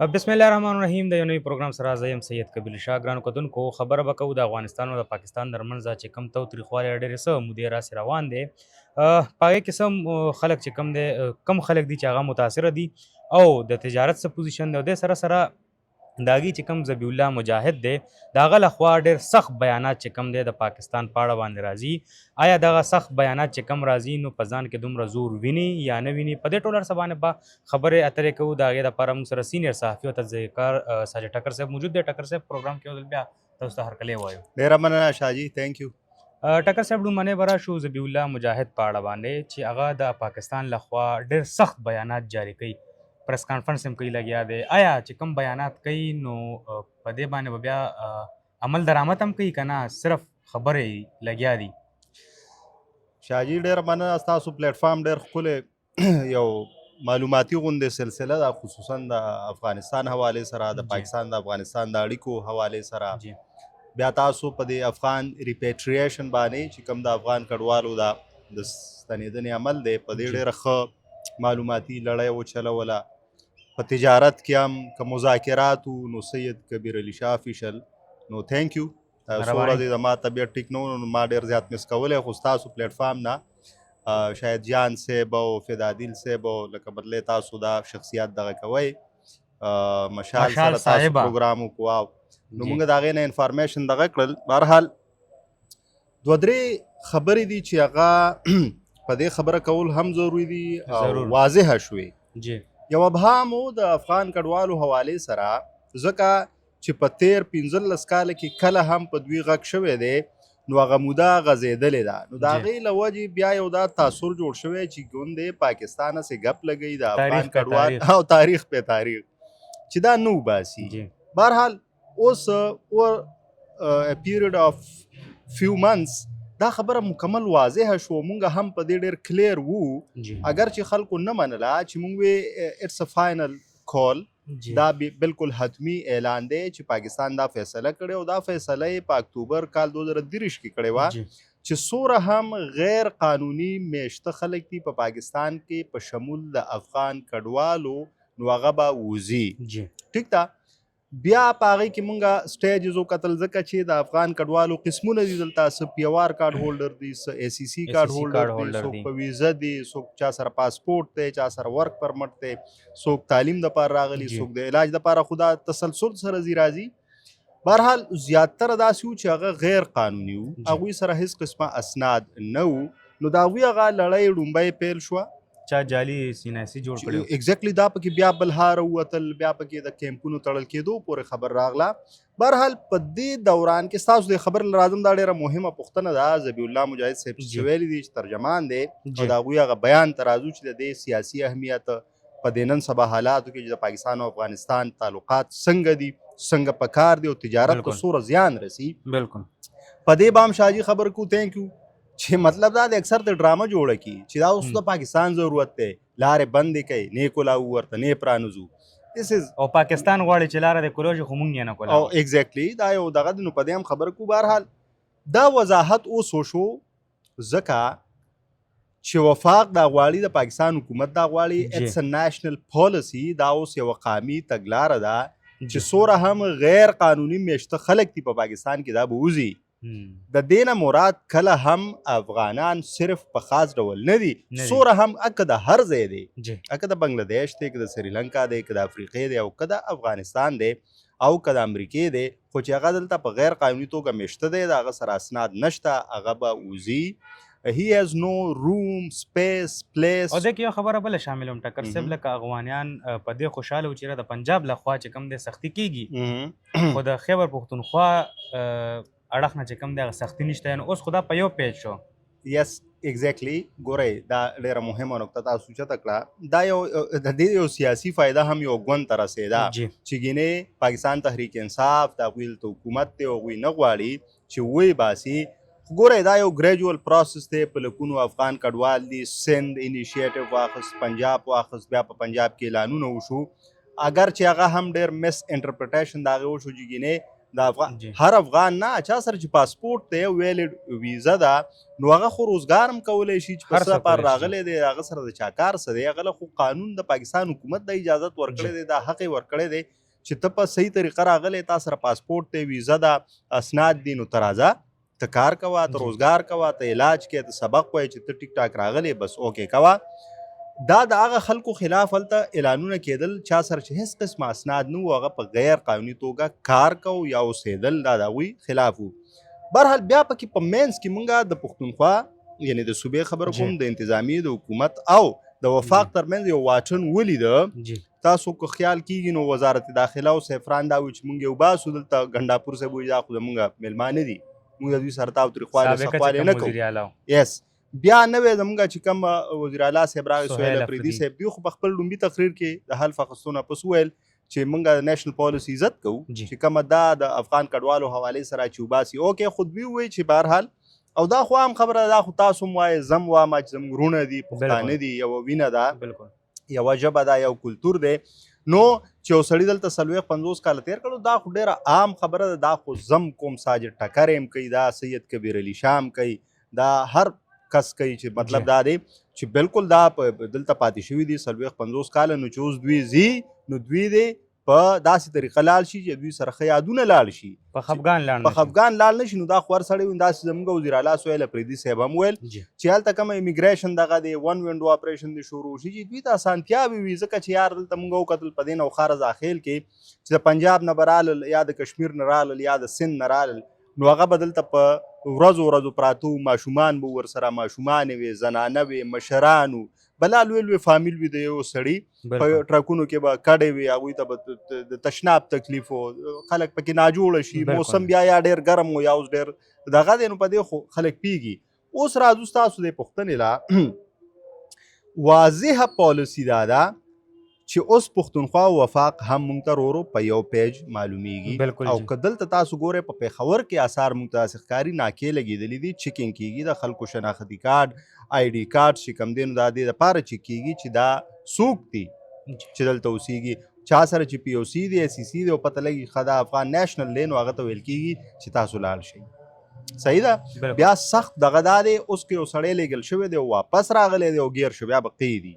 بسم الله الرحمن الرحیم د یو نوي پروګرام سره زه یم سید کبیر شاه ګرانو کتونکو خبره به کوو د افغانستان او د پاکستان ترمنځ چې کم تاوتریخوالی ډېرې څه مودې راسې روان دی په هغې کې څه خلک چې کم دی کم خلک دي چې هغه متاثره دي او د تجارت څه پوزیشن دی او دې سره سره د هغې چې کوم ذبیح الله مجاهد دی د هغه لخوا ډېر سخت بیانات چې کوم دی د پاکستان په اړه باندې راځي آیا دغه سخت بیانات چې کوم راځي نو په ځان کې دومره زور ویني یا نه ویني په دې ټول هر څه باندې به خبرې اترې کوو د هغې دپاره موږ سره سینیر صحافي او تجزیه‌کار ساجد ټکر صاحب موجود دی. ټکر صاحب پروګرام کې یو ځل بیا تاسو ته هرکلی وایو. ډیره مننه شاجي تھینک یو. ټکر صاحب لومړنی به راشو ذبیح الله مجاهد په اړه باندې چې هغه د پاکستان لخوا ډېر سخت بیانات جاری کوي پریس کانفرنس هم کوي لګیا دی آیا چې کوم بیانات کوي نو په دې باندې به بیا عمل درآمد هم کوي که نه صرف خبرې لګیا دي؟ شاجي ډیره مننه ستاسو پلیټ فارم ډېر ښکلی یو معلوماتي غوندې سلسله ده خصوصا د افغانستان حوالې سره د پاکستان د افغانستان د اړیکو حوالې سره بیا تاسو په دې افغان ریپیټریشن باندې چې کوم د افغان کډوالو د ستنېدنې عمل دی په دې ډېره ښه معلوماتي لړۍ وچلوله. په تجارت کې هم که مذاکرات نو سید کبیر علي شاه افیشل نو تھینک یو. څو ورځې زما طبیعت ټیک نه و نو ما ډېر زیات مس کولی خو ستاسو پلیټ فارم نه شاید جان صاحب او فدادیل صاحب او لکه بدلې تاسو دا شخصیت دغه کوئ مشال سره تاسو پروګرام وکړو نو موږ د هغې نه انفارمیشن دغه کړل. بهرحال دوه درې خبرې دي چې هغه په دې خبره کول هم ضروري دي او واضحه شوې. یو ابهام و د افغان کډوالو حوالې سره ځکه چې په تیر 15 کاله کې کله هم په دوی غږ شوی دی نو هغه موده غځېدلې ده نو د هغې له وجې بیا یو دا تاثر جوړ شوی چې ګوندې پاکستان هسې ګپ لګوي د افغان کډوال او تاریخ په تاریخ چې دا نه وباسي. بهرحال اوس پیریډ اف فیو منثس دا خبره مکمل واضحه شو مونږ هم په دې ډېر کلیر وو اگر چې خلکو نه منله چې مونږ وی اټس ا فاینل کال دا بالکل حتمی اعلان دی چې پاکستان دا فیصله کړې او دا فیصله یې په اکتوبر کال 2023 کې کړې وه چې څومره هم غیر قانوني میشته خلک دي په پاکستان کې په شمول د افغان کډوالو نو هغه به وځي. ټیک ده بیا په هغې کې مونږ سټیجز وکتل ځکه چې د افغان کډوالو قسمونه دي دلته څه پی او آر کارډ هولډر دي څه ای سی سی کارډ هولډر دي څوک په ویزه دي څوک چا سره پاسپورټ دی چا سره ورک پرمټ دی څوک تعلیم دپاره راغلي څوک د علاج دپاره خو دا تسلسل سره راځي. بهرحال زیاتره داسې وو چې هغه غیر قانوني وو هغوی سره هیڅ قسمه اسناد نه وو نو د هغوی هغه لړۍ ړومبی پیل شوه چا جعلي سیناسي جوړ کړی ایگزیکټلی دا پکې بیا بلهار ووتل بیا پکې د کیمپونو تړل کېدو پورې خبر راغله. بهرحال په دې دوران کې ستاسو د خبر راځم دا ډېره مهمه پوښتنه ده ذبیح الله مجاهد صاحب چې ویلي دي چې ترجمان دی او د هغوی هغه بیان ته راځو چې د دې سیاسي اهمیت په دې نن سبا حالاتو کې چې د پاکستان او افغانستان تعلقات څنګه دي څنګه په کار دي او تجارت ته څومره زیان رسي بالکل په دې به هم شاجي خبر کو تھینک یو چې مطلب دا د اکثر د ډرامه جوړه کی چې دا اوس د پاکستان ضرورت دی لارې بندې کوي نه کولاو ورته نه پرانوزو او پاکستان غواړي چې لاره د کولو خو مونږ یې نه کولاو او ایگزیکټلی دا یو دغه نو په دې هم خبر کو. بهرحال دا وضاحت اوس وشو ځکه چې وفاق دا غواړي د پاکستان حکومت دا غواړي اټس ا نېشنل پالیسي دا اوس یو قومي تګلاره ده چې څومره هم غیر قانوني میشته خلک دي په پاکستان کې دا به وځي. د دینه مراد کله هم افغانان صرف په خاص ډول نه دي څومره هم اکه د هر ځای دی اکه د بنگلادیش دی که د سریلنکا دی که د افریقې دی او که د افغانستان دی او که د امریکې دی خو چې هغه دلته په غیر قانوني توګه میشته دی د هغه سره اسناد نشته هغه به وځي. he has no room space place. او دغه یو خبره بل شامل هم ټکر صاحب لکه افغانیان په دې خوشاله و چې د پنجاب لخوا چې کم د سختی کیږي خو د خیبر پختونخوا اړخ نه چې کم د سختی نشته نو اوس خدا په یو پیج شو. یس ایگزیکټلی ګورئ دا ډیره مهمه نقطه تاسو چته کړه دا یو د دې یو سیاسي فایده هم یو ګوند ته رسېده چې ګینې پاکستان تحریک انصاف د هغوی حکومت دی هغوی نه غواړي چې وی باسي. ګورئ دا یو ګریجوال پروسس دی په لکونو افغان کډوال دي سند انیشیټیو واخیست پنجاب واخیست بیا په پنجاب کې اعلانونه وشو اگر چې هغه هم ډېر مس انټرپریټیشن د هغې وشو چې ګینې جی. هر افغان نه چا سره چې پاسپورټ دی ویلډ ویزا ده نو هغه خو روزګار هم کولی شي چې هر په څه څه لپاره کولی شي. راغلی دی هغه سره د چا کار څه دی هغه له خو قانون د پاکستان حکومت د اجازت ورکړی دی دا حق یې ورکړی دی چې ته په صحیح طریقه راغلی تا سره پاسپورټ دی ویزا ده اسناد دي نو ته راځه ته کار کوه ته جی. روزګار کوه ته علاج کوې ته سبق وایې چې ته ټیک ټاک راغلی بس اوکې کوه دا د هغه خلکو خلاف هلته اعلانونه کېدل چا سره چې هیڅ قسمه اسناد نه وو هغه په غیر قانوني توګه کار کو یا اوسېدل دا د هغوی خلاف وو برحال بیا پکې په مینس کې مونږه د پښتونخوا یعنی د صوبې خبره کوم د انتظامیې د حکومت او د وفاق ترمنځ یو واټن ولیده جی. تاسو که خیال کیږي نو وزارت داخله او سیفران دا وایي چې مونږ یو باسو دلته ګنډاپور صاحب وایي دا خو زمونږ میلمانه دي مونږ د دوی سره تاوتریخوالې سابقه سخوالې چې نه کوم کوو وزیر اعلی و. یس بیا نوې زمونږ چې کوم وزیر اعلی صاحب راغی سهیل سهیل افریدي افریدي صاحب دوی خو په خپل لومړي تقریر کې د حلف اخیستو نه پس وویل چې مونږ د نیشنل پالیسي عزت کوو جی. چې کومه دا د افغان کډوالو حوالې سره چې وباسي اوکې خو دوی وایي چې بهرحال او دا خو هم خبره ده دا خو تاسو هم وایئ زه هم وایم چې زموږ وروڼه دي پښتانه دي یوه وینه ده بالکل یوه ژبه ده یو کلتور دی نو چې یو سړي دلته 40-50 کاله تېر کړو دا خو ډېره عام خبره ده دا خو زم کوم ساجد ټکر هم کوي دا سید کبیر علي شاه هم کوي دا هر کس کوي چې مطلب دا دی چې بالکل دا دلته پاتې شوي دي 40-50 کاله نو چې اوس دوی ځي نو دوی دی په داسې طریقه لاړ شي چې دوی سره ښه یادونه لاړ شي په خفګان لاړ نه شي نو دا خو هر سړی وایي داسې زموږ وزیر اعلی سهیل افریدي صاحب هم ویل چې هلته کومه امیګریشن دغه دی ون وینډو اپریشن دی شروع شي چې دوی ته اسانتیاوې وي ځکه چې یار دلته موږ وکتل په دې نوښاره زاخیل کې چې د پنجاب نه به رالل یا د کشمیر نه رالل یا د سند نه رالل نو هغه به دلته په ورځو پراته ماشومان به ورسره ماشومانې وې زنانه وې مشران بلا لوی فامیل وي د یو سړي په ټرکونو کې به کډې وي هغوی ته به د تشناب تکلیف و خلک پکې ناجوړه شي موسم بیا یا ډېر ګرم و یا اوس ډېر دغه دی نو په دې خو خلک پیږي اوس راځو ستاسو د پوښتنې لا واضحه پالیسي دا ده چې اوس پښتونخوا وفاق هم مونږ ته ورو په یو پیج معلومیږي او که دلته تاسو ګورئ په پېښور کې اثار مونږ ته داسې ښکاري ناکې لګېدلي دي چیکینګ کېږي د خلکو شناختي کارډ آی ډي کارډ چې کوم دی نو دا دې دپاره چیک کېږي چې دا څوک دي چې دلته اوسېږي چا سره چې پی او سی دی ایس سی سی دی او پته لګي ښه دا افغان نیشنل دی نو هغه ته ویل کېږي چې تاسو لاړ شئ صحیح ده بیا سخت دغه دا دی اوس کې یو سړی لیږل شوی دی او واپس راغلی دی او ګیر شو بیا به قید دي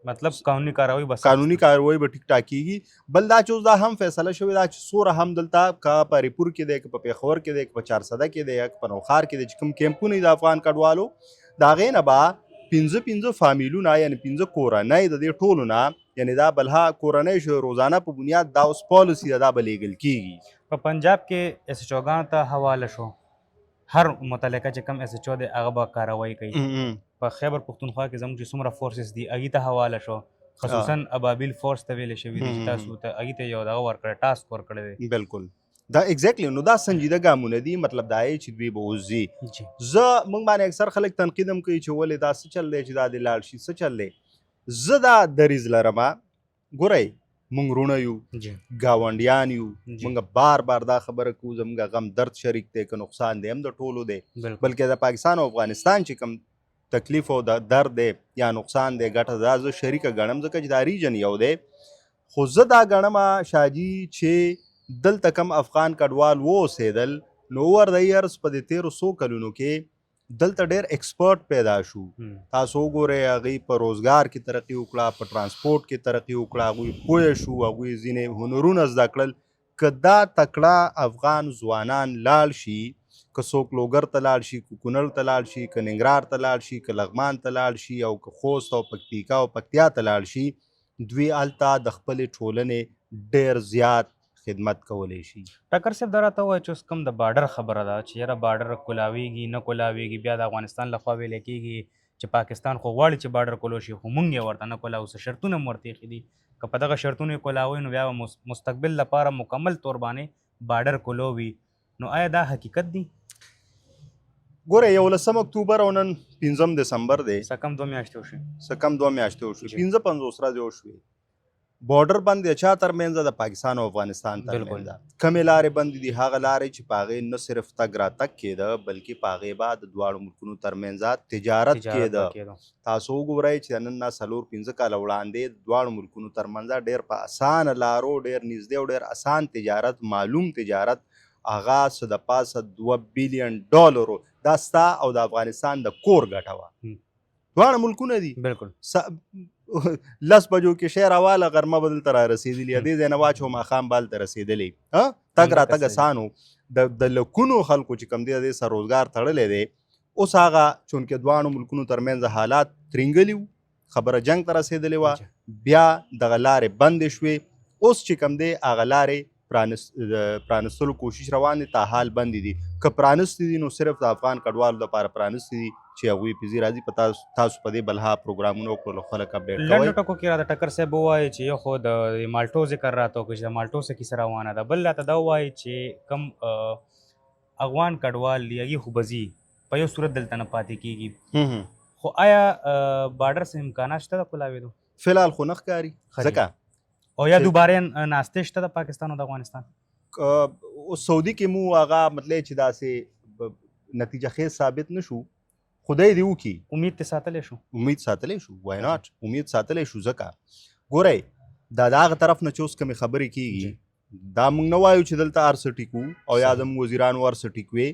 مطلب قانوني کاروایی بس قانوني کاروایی به ټیک ټاک کېږي بل دا چې اوس دا هم فیصله شوې ده چې څوره هم دلته که په هریپور کې دی که په پېښور کې دی که په چارسده کې دی یا که په نوښار کې دی چې کوم کیمپونه دي د افغان کډوالو د هغې نه به 15 فامیلونه یعنې 15 کورنۍ د دې ټولو نه یعنې دا بلها کورنۍ شو روزانه په بنیاد دا اوس پالیسي ده دا به لیږل کېږي په پنجاب کې ایس ایچ اوګانو ته حواله شو هر متعلقه چې کوم ایس ایچ او دی هغه به کاروایی کوي په خیبر پښتونخوا کې زموږ چې څومره فورسز دي هغې ته حواله شو خصوصا ابابیل فورس ته ویلې شوي دي چې تاسو ته هغې ته یو دغه ورکړی ټاسک ورکړی دی بالکل دا ایگزیکټلی نو دا سنجیده ګامونه دي مطلب دا یې چې دوی به اوس ځي زه موږ باندې اکثر خلک تنقید هم کوي چې ولې دا څه چل دی چې دا دې لاړ شي څه چل دی زه دا دریځ لرمه ګورئ مونږ وروڼه یو ګاونډیان یو مونږ بار دا خبره کوو زموږ غم درد شریک دی که نقصان دی هم د ټولو دی بلکې د پاکستان او افغانستان چې کوم تکلیف او د درد دی یا نقصان دی ګټه دا زه شریکه ګڼم ځکه چې دا ریجن یو دی خو زه دا ګڼمه شاجي چې دلته کم افغان کډوال واوسېدل نو اوور د ایرز په دې تېرو څو کلونو کې دلته ډېر ایکسپرټ پیدا شو تاسو وګورئ هغوی په روزګار کې ترقي وکړه په ټرانسپورټ کې ترقي وکړه هغوی پوه شو هغوی ځینې هنرونه زده کړل که دا تکړه افغان ځوانان لاړ شي که څوک لوګر ته لاړ شي که کونړ ته لاړ شي که ننګرهار ته لاړ شي که لغمان ته لاړ شي او که خوست او پکتیکا او پکتیا ته لاړ شي دوی هلته د خپلې ټولنې ډېر زیات خدمت کولی شي ټکر صاحب دا راته ووایه چې اوس کوم د بارډر خبره ده چې یاره بارډر کولاویږي نه کولاویږي بیا د افغانستان لخوا ویلی کېږي چې پاکستان خو غواړي چې بارډر کولو شي خو مونږ یې ورته نه کولاو څه شرطونه هم ورته ایښي دي که په دغه شرطونو یې کولاوئ نو بیا به مستقبل لپاره مکمل طور باندې بارډر کولو وي نو آیا دا حقیقت دی ګوره 11 اکتوبر او نن 5 دسمبر دی څه کم 2 میاشتې وشوې څه کم 2 میاشتې وشوې 55 ورځې وشوې بارډر بند د چا ترمنځ د پاکستان او افغانستان ترمنځ کمې لارې بندې دي هغه لارې چې په هغې نه صرف تګ راتګ کېده بلکې په هغې به د دواړو ملکونو ترمنځ تجارت کېده تاسو وګورئ چې نن نه 4-5 کاله وړاندې د دواړو ملکونو ترمنځ ډېر په اسانه لارو ډېر نږدې او ډېر اسان تجارت معلوم تجارت هغه څه د پاسه $2 بلین دا ستا او د افغانستان د کور ګټه وه. دواړه ملکونه دي. بالکل 10 بجو کې شی راواله غرمه به دلته را رسېدلي دې ځای نه واچو ماښام به هلته رسېدلی تګ راتګ اسانو. د لکونو خلکو چې کوم دی د دې سره روزګار تړلی دی. اوس هغه چونکې دواړو ملکونو ترمنځ حالات ترینګلي وو، خبره جنګ ته رسېدلې وه، بیا دغه لارې بندې شوې. اوس چې کوم دی هغه لارې پرانستلو کوشش روان دي، تاحال بندې دي. که پرانستې دي نو صرف د افغان کډوالو لپاره پرانستې دي چې هغوی په ځي راځي. په تاسو په دې بلها پروګرامونه وکړلو، خلک اپډیټ کوئ. لنډو ټکو کې راته ټکر صاحب ووایي چې یو خو د مالټو ذکر راته وکړي چې د مالټو څه کیسه روانه ده، بل راته دا ووایي چې کوم افغان کډوال دي هغې خو به ځي په یو صورت دلته نه پاتې کېږي، خو آیا بارډر څه امکانات شته د کلاوېدو؟ فلحال خو نه ښکاري. ځکه او یا دوباره ناستې شته د پاکستان او د افغانستان؟ سعودي کې مو هغه مطلب چې داسې نتیجه خیز ثابت نه شو، خدای دې وکړي. امید ته ساتلی شو؟ امید ساتلی شو، وای ناټ، امید ساتلی شو. ځکه ګورئ دا د هغه طرف نه چې اوس کومې خبرې کېږي دا موږ نه وایو چې دلته هر څه ټیک وو او یا زموږ وزیرانو هر څه ټیک وې،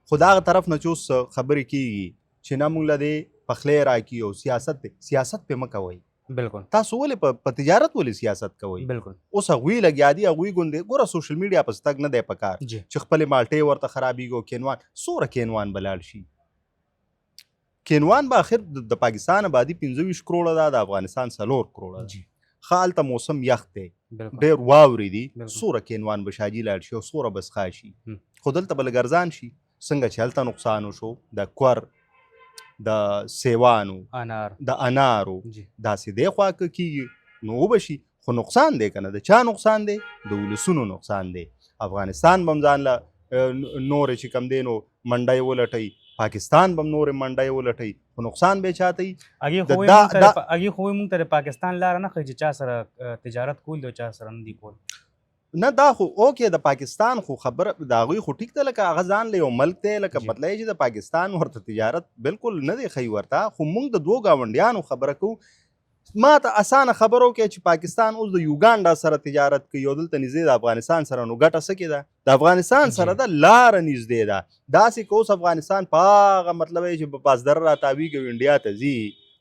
خو د هغه طرف نه چې اوس خبرې کېږي چې نه موږ له دې پخلی راکړي او سیاست پې مه کوئ. بالکل. تاسو ولې په تجارت ولې سیاست کوئ؟ بالکل. اوس هغوی لګیا دي، هغوی ګوندې ګوره سوشل میډیا پسې تګ نه دی پکار چې خپلې مالټې ورته خرابېږي او کینوان څومره کینوان به لاړ شي. کینوان به آخر د پاکستان آبادي 25 کروړه ده، د افغانستان 4 کروړه ده. ښه هلته موسم یخ دی، ډېر واورې دي، څومره کینوان به شاجي لاړ شي او څومره به څښا شي. خو دلته به لږ ارزان شي. څنګه چې هلته نقصان وشو د کور، د سیوانو، د انارو، داسې دی خوا که کېږي نو وبه شي. خو نقصان دی که نه، د چا نقصان دی؟ د ولسونو نقصان دی. افغانستان به هم ځان له نورې چې کوم دی نو منډی ولټوي، پاکستان به هم نورې منډی ولټوي، خو نقصان به یې چاته وي؟ هغې خو موږ ته د پاکستان لاره نه ښایي چې چا سره تجارت کول دی او چا سره نه دي کول. نه دا خو اوکې د پاکستان خو خبره د هغوی خو ټیک ده، لکه هغه ځان له یو ملک دی، لکه مطلب چې د پاکستان ورته تجارت بالکل نه دی ښایي ورته. خو موږ د دوو ګاونډیانو خبره کوو. ما ته اسانه خبره وکړئ چې پاکستان اوس د یوګانډا سره تجارت کوي او دلته نږدې د افغانستان سره، نو ګټه څه کې ده؟ د افغانستان سره ده، لاره نږدې ده. داسې که اوس افغانستان په هغه مطلب چې په پاسدره راتاویږي او انډیا ته ځي،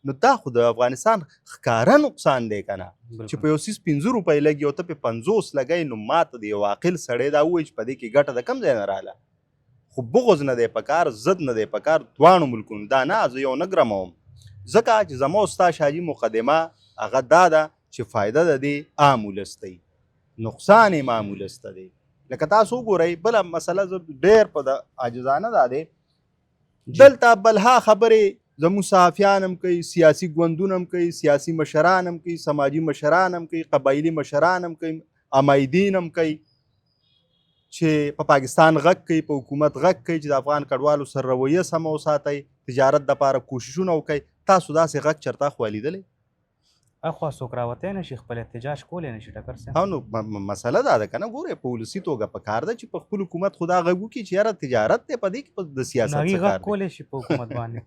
نو دا خو د افغانستان ښکاره نقصان دی که نه؟ چې په یو څیز 5 روپۍ لګي او ته پې 50 لګی، نو ما ته د یو عاقل سړی دا ووایي چې په دې کې ګټه د کوم ځای نه راغله؟ خو بغض نه دی پکار، ضد نه دی پکار دواړو ملکونو. دا نه زه یو نه ګرموم، ځکه چې زما او ستا شاجي مقدمه هغه دا ده چې فایده د دې عام ولس دی، نقصان یې عام ولس ته دی. لکه تاسو وګورئ بله مسله، زه ډېر په د عاجزانه دا دی دلته بلها خبرې زموږ صحافیان هم کوي، سیاسي ګوندونه هم کوي، سیاسي مشران هم کوي، سماجي مشران هم کوي، قبایلي مشران هم کوي، امایدین هم کوي چې په پاکستان غږ کوي، په حکومت غږ کوي چې د افغان کډوالو سره رویه سمه وساتئ، تجارت دپاره کوششونه وکړئ. تاسو داسې غږ چېرته خو لیدلی؟ اخوا څوک راوتی نه شي، خپل احتجاج کولی نه شي. ټکر صاحب نو مسله دا ده که نه، ګورئ په ولسي توګه پکار ده چې په خپل حکومت خو دا غږ وکړي چې یاره تجارت دی، په دې کې د سیاست څه کار دی؟ کولی شي په حکومت باندې.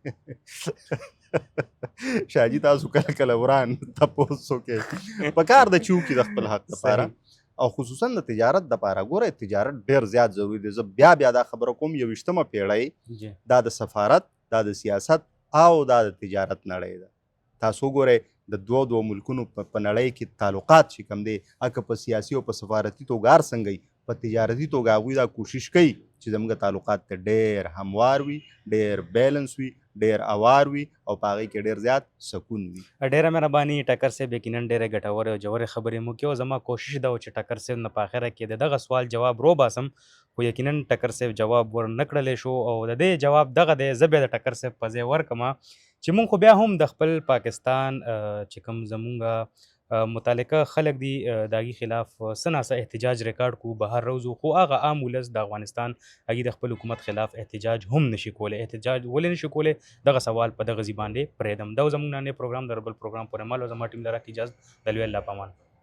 شاجي تاسو کله کله وران تپوس وکړئ، پکار ده چې وکړي د خپل حق دپاره او خصوصا د تجارت دپاره. ګورئ تجارت ډېر زیات ضروري دی. زه بیا دا خبره کوم، 21مه پیړۍ دا د سفارت، دا د سیاست او دا د تجارت نړۍ ده. تاسو وګورئ د دوه ملکونو په نړۍ کې تعلقات چې کوم دی، که په سیاسي او په سفارتي توګه هر څنګه په تجارتي توګه هغوی دا کوشش کوي چې زموږ تعلقات ته ډېر هموار وي، ډېر بیلنس وي، ډېر اوار وي او په هغې کې ډېر زیات سکون وي. ډېره مهرباني ټکر صاحب، یقینا ډېرې ګټورې او ژورې خبرې مو کړې او زما کوشش دا و چې ټکر صاحب نه په اخره کې د دغه سوال جواب روباسم، خو یقینا ټکر صاحب جواب ورنه کړلی شو او د دې جواب دغه دی. زه بیا د ټکر صاحب په ځای ورکړم چې مونږ خو بیا هم د خپل پاکستان چې کوم زمونږ متعلقه خلک دي د هغې خلاف څه ناڅه احتجاج ریکارډ کړو، بهر روزو، خو هغه عام ولس د افغانستان هغې د خپل حکومت خلاف احتجاج هم نشي کولی. احتجاج ولې نشي کولی؟ دغه سوال په دغه ځای باندې پرېږدم. دا زموږ نننی پروګرام د بل پروګرام پورې مل او زما ټیم له راکړي اجازه. د لوی الله په امان.